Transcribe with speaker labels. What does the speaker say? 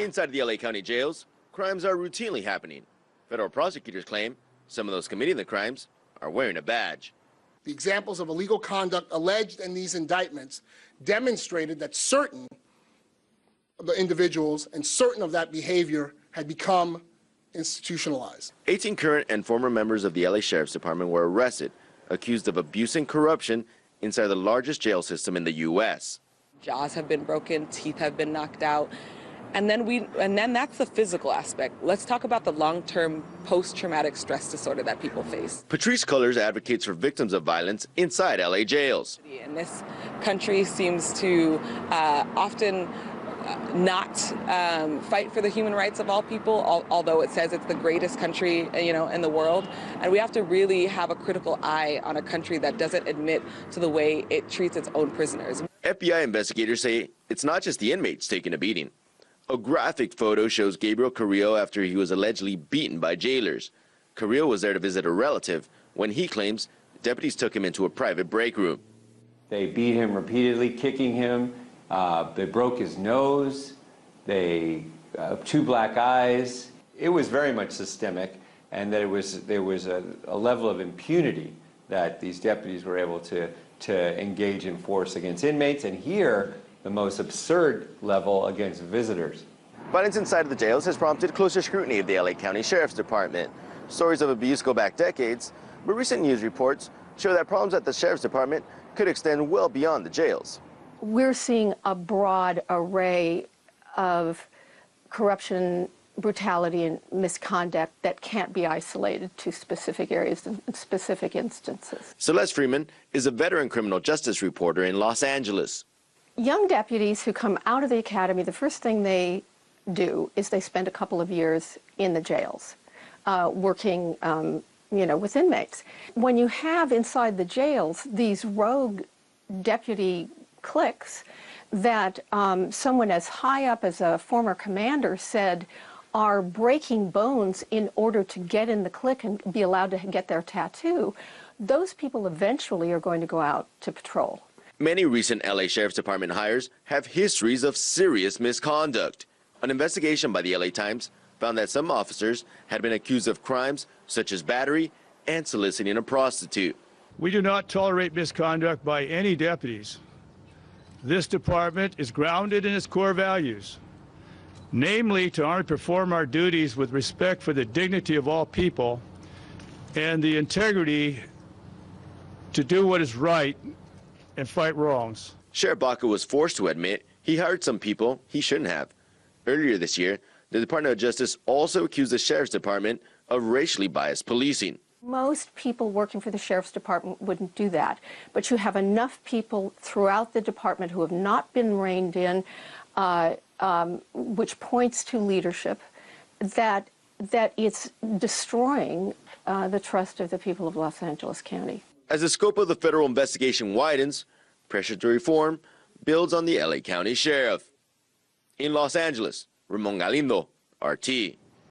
Speaker 1: Inside the LA County jails, crimes are routinely happening. Federal prosecutors claim some of those committing the crimes are wearing a badge.
Speaker 2: The examples of illegal conduct alleged in these indictments demonstrated that certain of the individuals and certain of that behavior had become institutionalized.
Speaker 1: 18 current and former members of the LA Sheriff's Department were arrested, accused of abuse and corruption inside the largest jail system in the U.S.
Speaker 3: Jaws have been broken, teeth have been knocked out. And then that's the physical aspect. Let's talk about the long-term post-traumatic stress disorder that people face.
Speaker 1: Patrice Cullors advocates for victims of violence inside LA jails.
Speaker 3: And this country seems to often not fight for the human rights of all people, although it says it's the greatest country, in the world. And we have to really have a critical eye on a country that doesn't admit to the way it treats its own prisoners.
Speaker 1: FBI investigators say it's not just the inmates taking a beating. A graphic photo shows Gabriel Carrillo after he was allegedly beaten by jailers. Carrillo was there to visit a relative when he claims deputies took him into a private break room.
Speaker 4: They beat him repeatedly, kicking him. They broke his nose. They 2 black eyes. It was very much systemic, and that there was a level of impunity that these deputies were able to engage in force against inmates, and here the most absurd level against visitors.
Speaker 1: Violence inside the jails has prompted closer scrutiny of the LA County Sheriff's Department. Stories of abuse go back decades, but recent news reports show that problems at the Sheriff's Department could extend well beyond the jails.
Speaker 5: We're seeing a broad array of corruption, brutality, and misconduct that can't be isolated to specific areas and specific instances.
Speaker 1: Celeste Freeman is a veteran criminal justice reporter in Los Angeles.
Speaker 5: Young deputies who come out of the academy, the first thing they do is they spend a couple of years in the jails, working, with inmates. When you have inside the jails these rogue deputy cliques that someone as high up as a former commander said are breaking bones in order to get in the clique and be allowed to get their tattoo, those people eventually are going to go out to patrol.
Speaker 1: Many recent LA Sheriff's Department hires have histories of serious misconduct. An investigation by the LA Times found that some officers had been accused of crimes such as battery and soliciting a prostitute.
Speaker 6: We do not tolerate misconduct by any deputies. This department is grounded in its core values, namely to honor and perform our duties with respect for the dignity of all people and the integrity to do what is right and fight wrongs.
Speaker 1: Sheriff Baca was forced to admit he hired some people he shouldn't have. Earlier this year, the Department of Justice also accused the Sheriff's Department of racially biased policing.
Speaker 5: Most people working for the Sheriff's Department wouldn't do that, but you have enough people throughout the department who have not been reined in, which points to leadership, that it's destroying the trust of the people of Los Angeles County.
Speaker 1: As the scope of the federal investigation widens, pressure to reform builds on the LA County Sheriff. In Los Angeles, Ramon Galindo, RT.